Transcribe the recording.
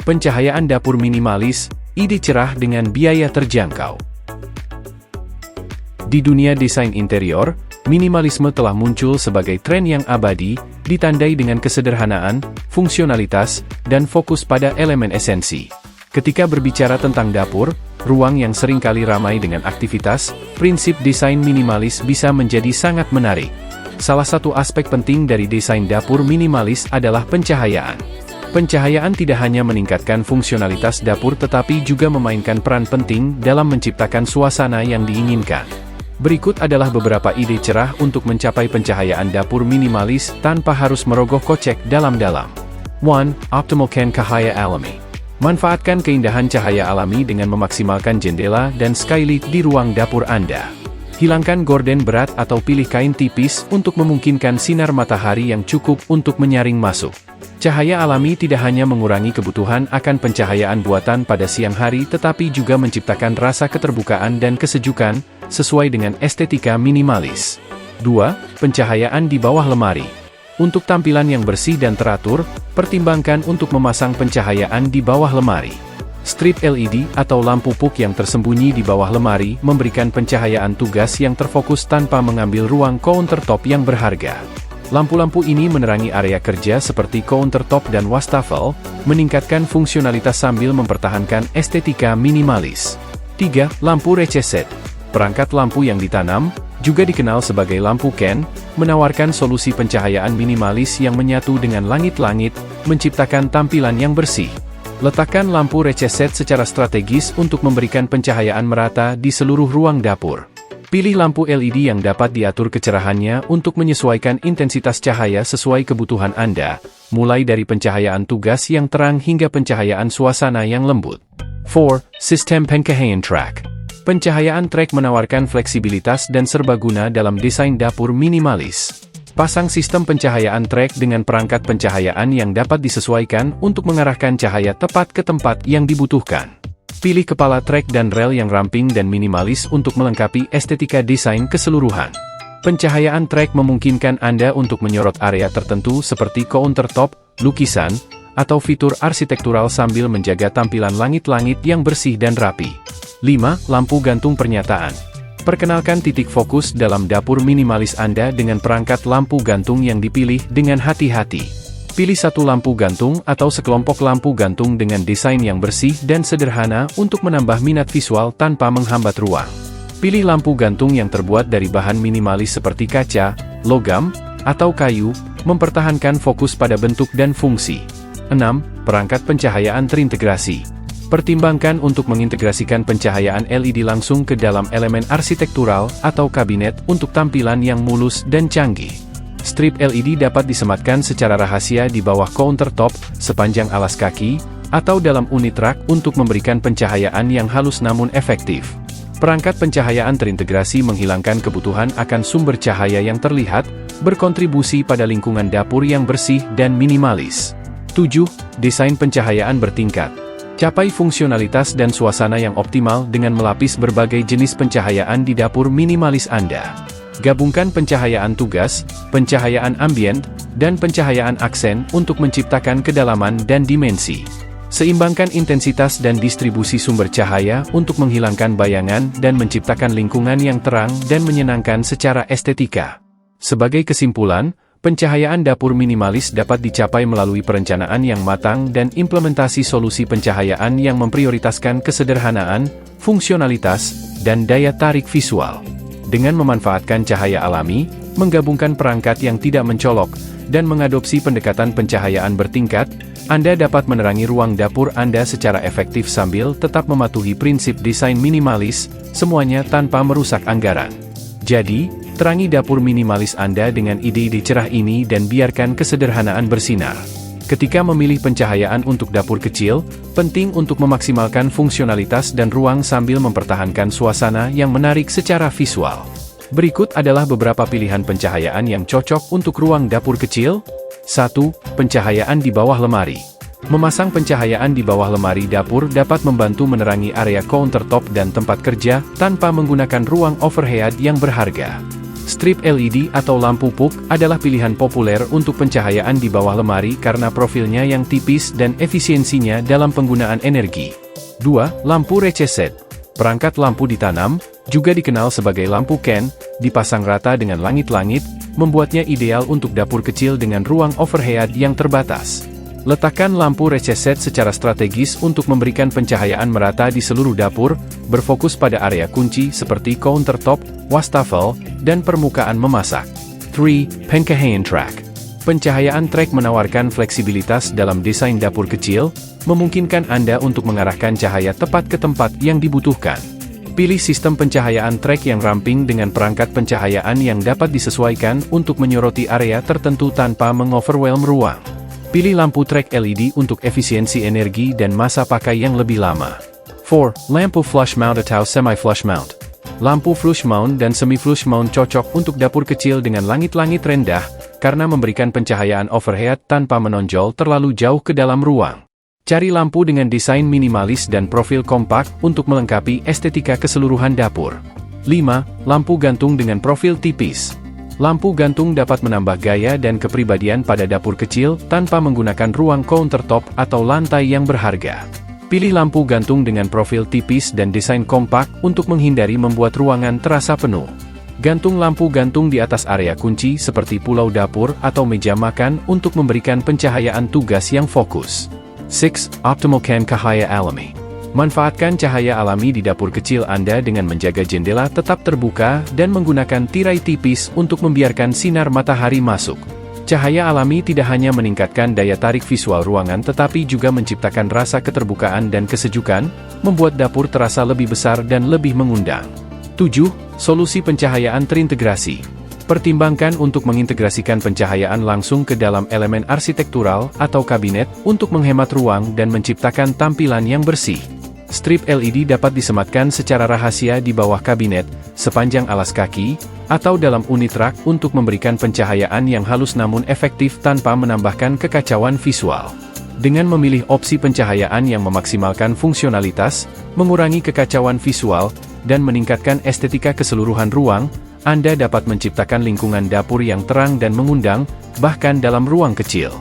Pencahayaan dapur minimalis, ide cerah dengan biaya terjangkau. Di dunia desain interior, minimalisme telah muncul sebagai tren yang abadi, ditandai dengan kesederhanaan, fungsionalitas, dan fokus pada elemen esensi. Ketika berbicara tentang dapur, ruang yang seringkali ramai dengan aktivitas, prinsip desain minimalis bisa menjadi sangat menarik. Salah satu aspek penting dari desain dapur minimalis adalah pencahayaan. Pencahayaan tidak hanya meningkatkan fungsionalitas dapur tetapi juga memainkan peran penting dalam menciptakan suasana yang diinginkan. Berikut adalah beberapa ide cerah untuk mencapai pencahayaan dapur minimalis tanpa harus merogoh kocek dalam-dalam. 1. Optimalkan cahaya alami. Manfaatkan keindahan cahaya alami dengan memaksimalkan jendela dan skylight di ruang dapur Anda. Hilangkan gorden berat atau pilih kain tipis untuk memungkinkan sinar matahari yang cukup untuk menyaring masuk. Cahaya alami tidak hanya mengurangi kebutuhan akan pencahayaan buatan pada siang hari tetapi juga menciptakan rasa keterbukaan dan kesejukan, sesuai dengan estetika minimalis. 2. Pencahayaan di bawah lemari. Untuk tampilan yang bersih dan teratur, pertimbangkan untuk memasang pencahayaan di bawah lemari. Strip LED atau lampu puk yang tersembunyi di bawah lemari memberikan pencahayaan tugas yang terfokus tanpa mengambil ruang countertop yang berharga. Lampu-lampu ini menerangi area kerja seperti countertop dan wastafel, meningkatkan fungsionalitas sambil mempertahankan estetika minimalis. 3. Lampu recessed. Perangkat lampu yang ditanam, juga dikenal sebagai lampu Ken, menawarkan solusi pencahayaan minimalis yang menyatu dengan langit-langit, menciptakan tampilan yang bersih. Letakkan lampu recessed secara strategis untuk memberikan pencahayaan merata di seluruh ruang dapur. Pilih lampu LED yang dapat diatur kecerahannya untuk menyesuaikan intensitas cahaya sesuai kebutuhan Anda, mulai dari pencahayaan tugas yang terang hingga pencahayaan suasana yang lembut. 4. Sistem pencahayaan track. Pencahayaan track menawarkan fleksibilitas dan serbaguna dalam desain dapur minimalis. Pasang sistem pencahayaan track dengan perangkat pencahayaan yang dapat disesuaikan untuk mengarahkan cahaya tepat ke tempat yang dibutuhkan. Pilih kepala track dan rel yang ramping dan minimalis untuk melengkapi estetika desain keseluruhan. Pencahayaan track memungkinkan Anda untuk menyorot area tertentu seperti countertop, lukisan, atau fitur arsitektural sambil menjaga tampilan langit-langit yang bersih dan rapi. 5. Lampu gantung pernyataan. Perkenalkan titik fokus dalam dapur minimalis Anda dengan perangkat lampu gantung yang dipilih dengan hati-hati. Pilih satu lampu gantung atau sekelompok lampu gantung dengan desain yang bersih dan sederhana untuk menambah minat visual tanpa menghambat ruang. Pilih lampu gantung yang terbuat dari bahan minimalis seperti kaca, logam, atau kayu, mempertahankan fokus pada bentuk dan fungsi. 6. Perangkat pencahayaan terintegrasi. Pertimbangkan untuk mengintegrasikan pencahayaan LED langsung ke dalam elemen arsitektural atau kabinet untuk tampilan yang mulus dan canggih. Strip LED dapat disematkan secara rahasia di bawah countertop, sepanjang alas kaki, atau dalam unit rak untuk memberikan pencahayaan yang halus namun efektif. Perangkat pencahayaan terintegrasi menghilangkan kebutuhan akan sumber cahaya yang terlihat, berkontribusi pada lingkungan dapur yang bersih dan minimalis. 7. Desain pencahayaan bertingkat. Capai fungsionalitas dan suasana yang optimal dengan melapis berbagai jenis pencahayaan di dapur minimalis Anda. Gabungkan pencahayaan tugas, pencahayaan ambient, dan pencahayaan aksen untuk menciptakan kedalaman dan dimensi. Seimbangkan intensitas dan distribusi sumber cahaya untuk menghilangkan bayangan dan menciptakan lingkungan yang terang dan menyenangkan secara estetika. Sebagai kesimpulan, pencahayaan dapur minimalis dapat dicapai melalui perencanaan yang matang dan implementasi solusi pencahayaan yang memprioritaskan kesederhanaan, fungsionalitas, dan daya tarik visual. Dengan memanfaatkan cahaya alami, menggabungkan perangkat yang tidak mencolok, dan mengadopsi pendekatan pencahayaan bertingkat, Anda dapat menerangi ruang dapur Anda secara efektif sambil tetap mematuhi prinsip desain minimalis, semuanya tanpa merusak anggaran. Jadi, terangi dapur minimalis Anda dengan ide-ide cerah ini dan biarkan kesederhanaan bersinar. Ketika memilih pencahayaan untuk dapur kecil, penting untuk memaksimalkan fungsionalitas dan ruang sambil mempertahankan suasana yang menarik secara visual. Berikut adalah beberapa pilihan pencahayaan yang cocok untuk ruang dapur kecil. 1. Pencahayaan di bawah lemari. Memasang pencahayaan di bawah lemari dapur dapat membantu menerangi area countertop dan tempat kerja tanpa menggunakan ruang overhead yang berharga. Strip LED atau lampu puck adalah pilihan populer untuk pencahayaan di bawah lemari karena profilnya yang tipis dan efisiensinya dalam penggunaan energi. 2. Lampu receset. Perangkat lampu ditanam, juga dikenal sebagai lampu Ken, dipasang rata dengan langit-langit, membuatnya ideal untuk dapur kecil dengan ruang overhead yang terbatas. Letakkan lampu receset secara strategis untuk memberikan pencahayaan merata di seluruh dapur, berfokus pada area kunci seperti countertop, wastafel, dan permukaan memasak. 3. Pencahayaan track. Pencahayaan track menawarkan fleksibilitas dalam desain dapur kecil, memungkinkan Anda untuk mengarahkan cahaya tepat ke tempat yang dibutuhkan. Pilih sistem pencahayaan track yang ramping dengan perangkat pencahayaan yang dapat disesuaikan untuk menyoroti area tertentu tanpa mengoverwhelm ruang. Pilih lampu track LED untuk efisiensi energi dan masa pakai yang lebih lama. 4. Lampu flush mount atau semi-flush mount. Lampu flush mount dan semi-flush mount cocok untuk dapur kecil dengan langit-langit rendah, karena memberikan pencahayaan overhead tanpa menonjol terlalu jauh ke dalam ruang. Cari lampu dengan desain minimalis dan profil kompak untuk melengkapi estetika keseluruhan dapur. 5. Lampu gantung dengan profil tipis. Lampu gantung dapat menambah gaya dan kepribadian pada dapur kecil tanpa menggunakan ruang countertop atau lantai yang berharga. Pilih lampu gantung dengan profil tipis dan desain kompak untuk menghindari membuat ruangan terasa penuh. Gantung lampu gantung di atas area kunci seperti pulau dapur atau meja makan untuk memberikan pencahayaan tugas yang fokus. 6. Optimal cahaya alami. Manfaatkan cahaya alami di dapur kecil Anda dengan menjaga jendela tetap terbuka dan menggunakan tirai tipis untuk membiarkan sinar matahari masuk. Cahaya alami tidak hanya meningkatkan daya tarik visual ruangan tetapi juga menciptakan rasa keterbukaan dan kesejukan, membuat dapur terasa lebih besar dan lebih mengundang. 7. Solusi pencahayaan terintegrasi. Pertimbangkan untuk mengintegrasikan pencahayaan langsung ke dalam elemen arsitektural atau kabinet untuk menghemat ruang dan menciptakan tampilan yang bersih. Strip LED dapat disematkan secara rahasia di bawah kabinet, sepanjang alas kaki, atau dalam unit rak untuk memberikan pencahayaan yang halus namun efektif tanpa menambahkan kekacauan visual. Dengan memilih opsi pencahayaan yang memaksimalkan fungsionalitas, mengurangi kekacauan visual, dan meningkatkan estetika keseluruhan ruang, Anda dapat menciptakan lingkungan dapur yang terang dan mengundang, bahkan dalam ruang kecil.